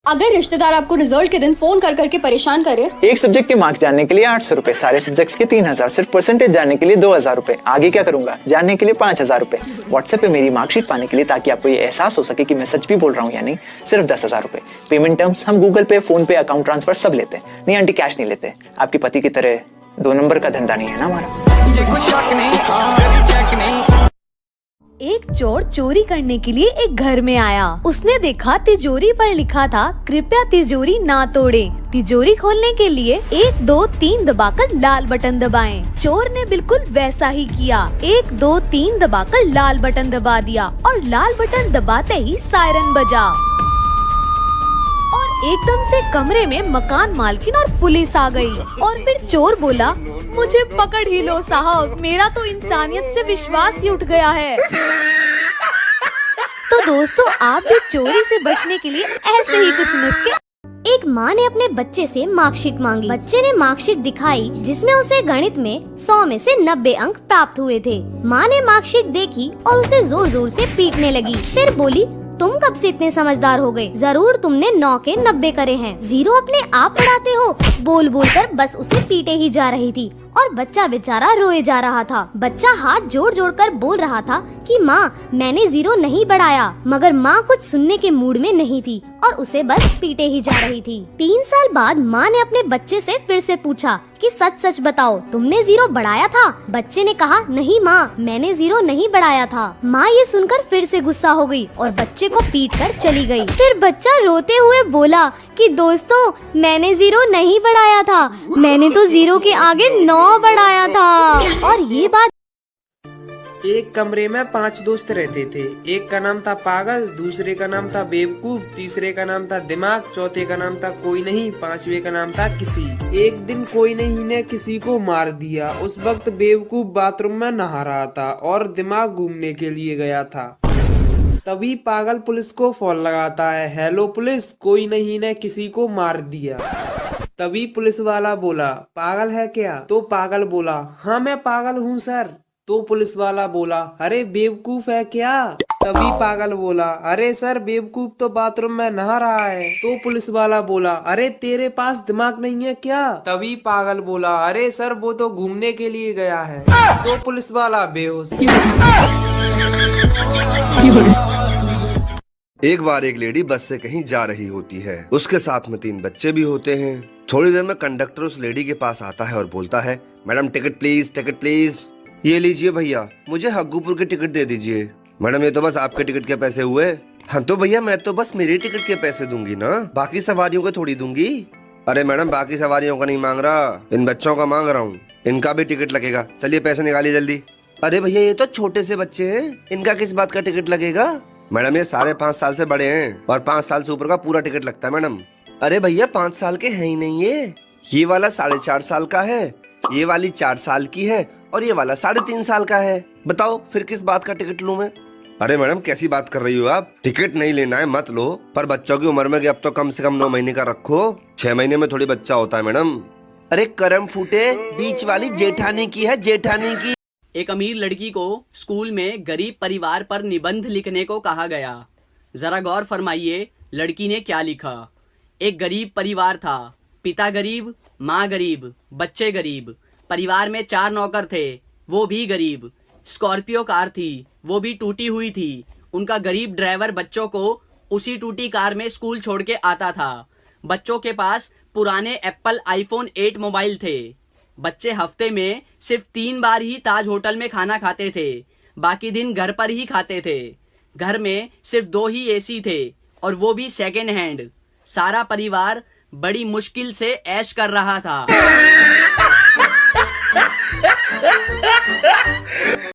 अगर रिश्तेदार आपको रिजल्ट के दिन फोन कर करके परेशान करे, एक सब्जेक्ट के मार्क्स जानने के लिए 800 रुपए, सारे सब्जेक्ट्स के 3000, सिर्फ परसेंटेज जानने के लिए 2000 रुपए, आगे क्या करूंगा जानने के लिए 5000 रुपए, व्हाट्सएप पे मेरी मार्कशीट पाने के लिए ताकि आपको ये एहसास हो सके कि मैं सच भी बोल रहा हूँ या नहीं, सिर्फ 10,000 रुपए। पेमेंट टर्म्स हम गूगल पे, फोन पे, अकाउंट ट्रांसफर सब लेते हैं। नहीं आंटी, कैश नहीं लेते। आपके पति की तरह 2 नंबर का धंधा नहीं है ना हमारा। एक चोर चोरी करने के लिए एक घर में आया। उसने देखा तिजोरी पर लिखा था, कृपया तिजोरी ना तोड़ें। तिजोरी खोलने के लिए 1 2 3 दबाकर लाल बटन दबाएं। चोर ने बिल्कुल वैसा ही किया। 1 2 3 दबाकर लाल बटन दबा दिया और लाल बटन दबाते ही सायरन बजा और एकदम से कमरे में मकान मालकिन और पुलिस आ गई। और फिर चोर बोला, मुझे पकड़ ही लो साहब, मेरा तो इंसानियत से विश्वास ही उठ गया है। तो दोस्तों, आप भी चोरी से बचने के लिए ऐसे ही कुछ नुस्खे। एक माँ ने अपने बच्चे से मार्कशीट मांगी। बच्चे ने मार्कशीट दिखाई जिसमें उसे गणित में 100 में से 90 अंक प्राप्त हुए थे। माँ ने मार्कशीट देखी और उसे जोर जोर से पीटने लगी। फिर बोली, तुम कब से इतने समझदार हो गए? जरूर तुमने 9 के 90 करे हैं। 0 अपने आप पढ़ाते हो। बोल बोल कर बस उसे पीटे ही जा रही थी और बच्चा बेचारा रोए जा रहा था। बच्चा हाथ जोड़ जोड़ कर बोल रहा था कि माँ, मैंने 0 नहीं बढ़ाया, मगर माँ कुछ सुनने के मूड में नहीं थी और उसे बस पीटे ही जा रही थी। 3 साल बाद माँ ने अपने बच्चे से फिर से पूछा कि सच सच बताओ, तुमने 0 बढ़ाया था? बच्चे ने कहा, नहीं माँ, मैंने 0 नहीं बढ़ाया था। माँ ये सुनकर फिर से गुस्सा हो गई और बच्चे को पीट कर चली गई। फिर बच्चा रोते हुए बोला कि दोस्तों, मैंने 0 नहीं बढ़ाया था, मैंने तो 0 के आगे 9 बढ़ाया था। और ये बात एक कमरे में 5 दोस्त रहते थे। एक का नाम था पागल, दूसरे का नाम था बेवकूफ, तीसरे का नाम था दिमाग, चौथे का नाम था कोई नहीं, पांचवे का नाम था किसी। एक दिन कोई नहीं ने किसी को मार दिया। उस वक्त बेवकूफ बाथरूम में नहा रहा था और दिमाग घूमने के लिए गया था। तभी पागल पुलिस को फोन लगाता है, हेलो पुलिस, कोई नहीं ने किसी को मार दिया। तभी पुलिस वाला बोला, पागल है क्या? तो पागल बोला, हाँ मैं पागल हूँ सर। तो पुलिस वाला बोला, अरे बेवकूफ है क्या? तभी पागल बोला, अरे सर बेवकूफ तो बाथरूम में नहा रहा है। तो पुलिस वाला बोला, अरे तेरे पास दिमाग नहीं है क्या? तभी पागल बोला, अरे सर वो तो घूमने के लिए गया है। तो पुलिस वाला बेहोश। एक बार एक लेडी बस से कहीं जा रही होती है। उसके साथ में 3 बच्चे भी होते हैं। थोड़ी देर में कंडक्टर उस लेडी के पास आता है और बोलता है, madam ticket please, ticket please. ये लीजिए भैया, मुझे हग्गूपुर की टिकट दे दीजिए। मैडम, ये तो बस आपके टिकट के पैसे हुए। हाँ तो भैया, मैं तो बस मेरी टिकट के पैसे दूंगी ना, बाकी सवारियों के थोड़ी दूंगी। अरे मैडम, बाकी सवारियों का नहीं मांग रहा, इन बच्चों का मांग रहा हूँ, इनका भी टिकट लगेगा। चलिए पैसे निकालिए जल्दी। अरे भैया, ये तो छोटे से बच्चे हैं, इनका किस बात का टिकट लगेगा? मैडम, ये सारे 5 साल से बड़े हैं और 5 साल से ऊपर का पूरा टिकट लगता है मैडम। अरे भैया, 5 साल के हैं ही नहीं ये वाला 4.5 साल का है, ये वाली 4 साल की है और ये वाला 3.5 साल का है। बताओ फिर किस बात का टिकट लूं मैं? अरे मैडम, कैसी बात कर रही हो आप? टिकट नहीं लेना है मत लो, पर बच्चों की उम्र में अब तो कम से कम 9 महीने का रखो। 6 महीने में थोड़ी बच्चा होता है मैडम। अरे करम फूटे, बीच वाली जेठानी की है, जेठानी की। एक अमीर लड़की को स्कूल में गरीब परिवार पर निबंध लिखने को कहा गया। जरा गौर फरमाइए, लड़की ने क्या लिखा। एक गरीब परिवार था, पिता गरीब, माँ गरीब, बच्चे गरीब। परिवार में 4 नौकर थे, वो भी गरीब। स्कॉर्पियो कार थी, वो भी टूटी हुई थी। उनका गरीब ड्राइवर बच्चों को उसी टूटी कार में स्कूल छोड़ के आता था। बच्चों के पास पुराने एप्पल आईफोन 8 मोबाइल थे। बच्चे हफ्ते में सिर्फ 3 बार ही ताज होटल में खाना खाते थे, बाकी दिन घर पर ही खाते थे। घर में सिर्फ 2 ही एसी थे और वो भी सेकेंड हैंड। सारा परिवार बड़ी मुश्किल से ऐश कर रहा था।